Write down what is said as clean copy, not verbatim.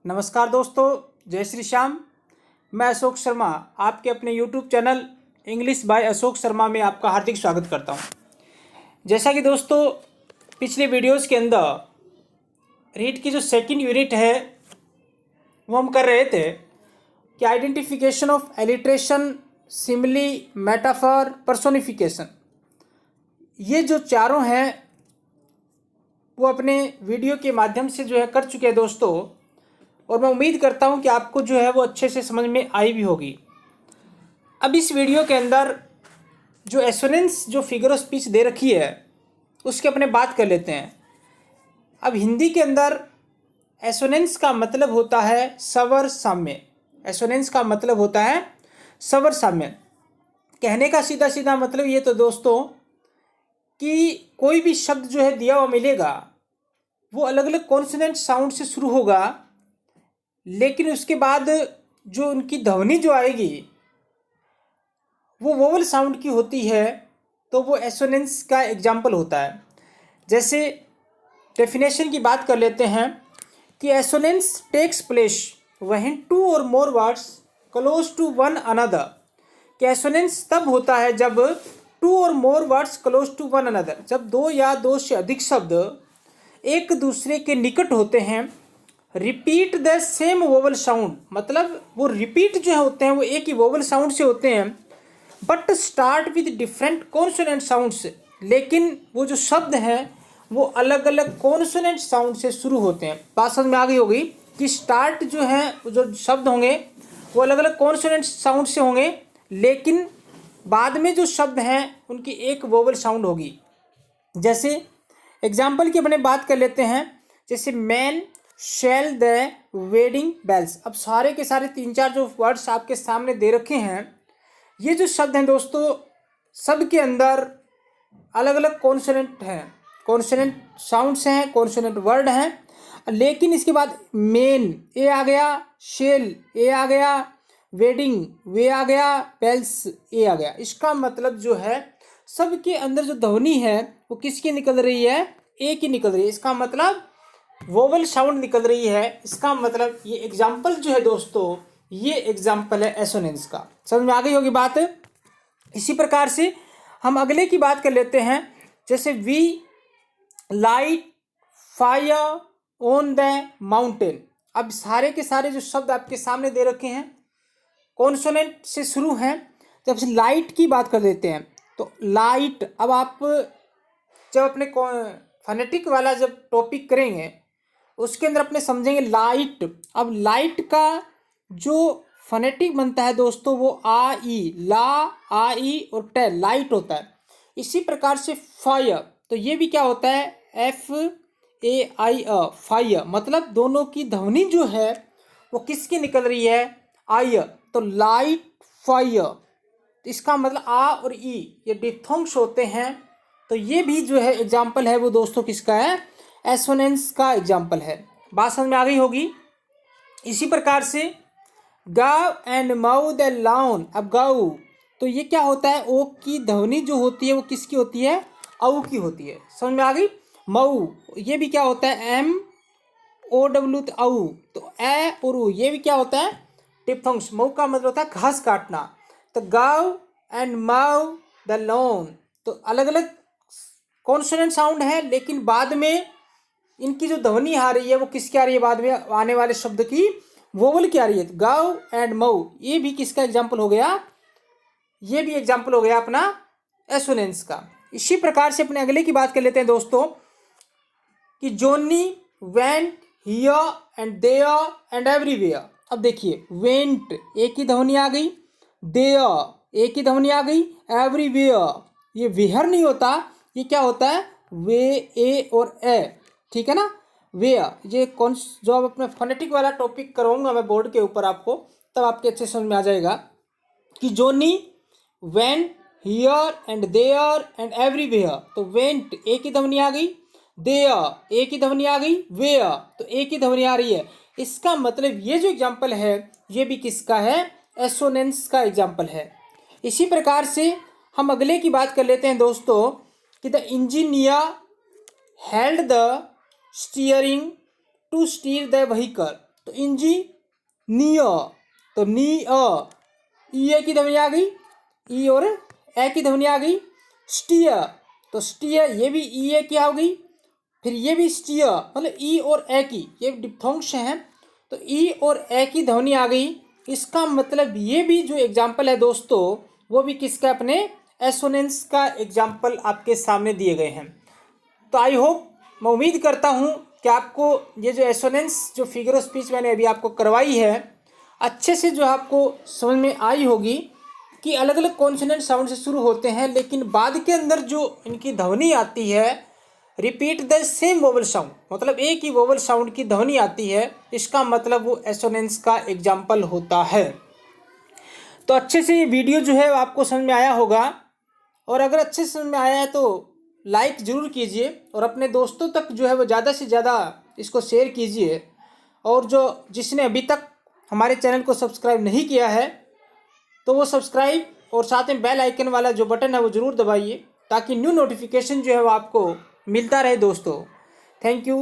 नमस्कार दोस्तों, जय श्री श्याम। मैं अशोक शर्मा आपके अपने YouTube channel English by Ashok Sharma में आपका हार्दिक स्वागत करता हूं। जैसा कि दोस्तों पिछले वीडियोस के अंदर रीड की जो सेकंड यूनिट है वो हम कर रहे थे कि identification of alliteration, simile, metaphor, personification, ये जो चारों हैं वो अपने वीडियो के माध्यम से जो है कर चुके हैं दोस्तों, और मैं उम्मीद करता हूं कि आपको जो है वो अच्छे से समझ में आई भी होगी। अब इस वीडियो के अंदर जो एसोनेंस, जो फिगर ऑफ स्पीच दे रखी है उसके अपने बात कर लेते हैं। अब हिंदी के अंदर एसोनेंस का मतलब होता है स्वर साम्य। एसोनेंस का मतलब होता है स्वर साम्य। कहने का सीधा सीधा मतलब ये तो दोस्तों कि कोई भी शब्द जो है दिया हुआ मिलेगा वो अलग अलग कॉन्सोनेंट साउंड से शुरू होगा, लेकिन उसके बाद जो उनकी ध्वनि जो आएगी वो वोवल साउंड की होती है, तो वो एसोनेंस का एग्जाम्पल होता है। जैसे डेफिनेशन की बात कर लेते हैं कि assonance takes place when two or more words close to one another. कि एसोनेंस तब होता है जब two or more words close to one another, जब दो या दो से अधिक शब्द एक दूसरे के निकट होते हैं। Repeat the same vowel sound, मतलब वो रिपीट जो होते हैं वो एक ही वोवल साउंड से होते हैं, but start with different consonant sounds. लेकिन वो जो शब्द हैं वो अलग अलग कॉन्सोनेंट साउंड से शुरू होते हैं। बात समझ में आ गई होगी कि स्टार्ट जो है, जो शब्द होंगे वो अलग अलग कॉन्सोनेंट साउंड से होंगे, लेकिन बाद में जो शब्द हैं उनकी एक वोवल साउंड होगी। जैसे एग्जाम्पल की अपने बात कर लेते हैं, जैसे man shall the wedding bells. अब सारे के सारे तीन चार जो वर्ड्स आपके सामने दे रखे हैं, ये जो शब्द हैं दोस्तों सब के अंदर अलग अलग कॉन्सोनेंट हैं, कॉन्सोनेंट साउंड्स हैं, कॉन्सोनेंट वर्ड हैं। लेकिन इसके बाद मेन ए आ गया, शेल ए आ गया, वेडिंग वे आ गया, बेल्स ए आ गया। इसका मतलब जो है सब के अंदर जो ध्वनि है वो किसकी निकल रही है? ए की निकल रही है। इसका मतलब वोवल साउंड निकल रही है। इसका मतलब ये एग्जाम्पल जो है दोस्तों, ये एग्जाम्पल है एसोनेंस का। समझ में आ गई होगी बात। इसी प्रकार से हम अगले की बात कर लेते हैं, जैसे we light fire on the mountain. अब सारे के सारे जो शब्द आपके सामने दे रखे हैं कॉन्सोनेंट से शुरू हैं। जब से लाइट की बात कर देते हैं तो लाइट, अब आप जब अपने फोनेटिक वाला जब टॉपिक करेंगे उसके अंदर अपने समझेंगे लाइट। अब लाइट का जो फोनेटिक बनता है दोस्तों वो आ ई, ला आ ई और टे, लाइट होता है। इसी प्रकार से फायर, तो ये भी क्या होता है? F A I a, fire. मतलब दोनों की ध्वनि जो है वो किसकी निकल रही है? आई। तो लाइट फायर, इसका मतलब आ और ई ये डिप्थोंग्स होते हैं। तो ये भी जो है एग्जाम्पल है वो दोस्तों किसका है? एसोनेंस का एग्जाम्पल है। बात समझ में आ गई होगी। इसी प्रकार से गाव एंड माउ द लाउन। अब गाउ, तो ये क्या होता है? ओ की ध्वनि जो होती है वो किसकी होती है? औ की होती है। समझ में आ गई। मऊ, ये भी क्या होता है? एम ओ डब्ल्यू, तो औ। तो ए और उ, ये भी क्या होता है? डिप्थोंग्स। मऊ का मतलब होता है घास काटना। तो गाव एंड माउ द लॉन, तो अलग अलग कॉन्सोनेंट साउंड है, लेकिन बाद में इनकी जो ध्वनि आ रही है वो किसकी आ रही है? बाद में आने वाले शब्द की वोवल की आ रही है। तो गाव एंड मऊ, ये भी किसका एग्जाम्पल हो गया? ये भी एग्जाम्पल हो गया अपना एसोनेंस का। इसी प्रकार से अपने अगले की बात कर लेते हैं दोस्तों कि Johnny went here and there and everywhere. अब देखिए वेंट एक ही ध्वनि आ गई, देयर एक ही ध्वनि आ गई, एवरीवेयर ये वेहर नहीं होता, ये क्या होता है? वे ए और ए, ठीक है ना। वेयर ये कौन, जो अब अपने फोनेटिक वाला टॉपिक कराऊंगा मैं बोर्ड के ऊपर आपको, तब आपके अच्छे समझ में आ जाएगा कि Johnny went here and there and everywhere. तो वेंट एक ही ध्वनि आ गई, देयर एक ही ध्वनि आ गई, वेयर तो एक ही ध्वनि आ रही है। इसका मतलब ये जो एग्जाम्पल है ये भी किसका है? एसोनेंस का एग्जाम्पल है। इसी प्रकार से हम अगले की बात कर लेते हैं दोस्तों कि the engineer held the steering to steer the vehicle. तो इंजीनियर, तो नी अ, ई ए की ध्वनि आ गई, ई और ए की ध्वनि आ गई। स्टीयर, तो स्टीयर ये भी ई ए की आ गई, फिर ये भी स्टीयर, मतलब ई और ए की ये डिप्थोंग्स हैं, तो ई और ए की ध्वनि आ गई। इसका मतलब ये भी जो एग्जाम्पल है दोस्तों, वो भी किसका, अपने एसोनेंस का एग्जाम्पल आपके सामने दिए गए हैं। तो आई होप, मैं उम्मीद करता हूँ कि आपको ये जो एसोनेंस जो फिगर ऑफ स्पीच मैंने अभी आपको करवाई है, अच्छे से जो आपको समझ में आई होगी कि अलग अलग कॉन्सोनेंट साउंड से शुरू होते हैं, लेकिन बाद के अंदर जो इनकी ध्वनि आती है, repeat the same vowel sound, मतलब एक ही वोवल साउंड की ध्वनि आती है, इसका मतलब वो एसोनेंस का एग्जाम्पल होता है। तो अच्छे से ये वीडियो जो है आपको समझ में आया होगा, और अगर अच्छे से समझ में आया है तो लाइक ज़रूर कीजिए, और अपने दोस्तों तक जो है वो ज़्यादा से ज़्यादा इसको शेयर कीजिए। और जो जिसने अभी तक हमारे चैनल को सब्सक्राइब नहीं किया है, तो वो सब्सक्राइब और साथ में बेल आइकन वाला जो बटन है वो ज़रूर दबाइए, ताकि न्यू नोटिफिकेशन जो है वो आपको मिलता रहे दोस्तों। Thank you.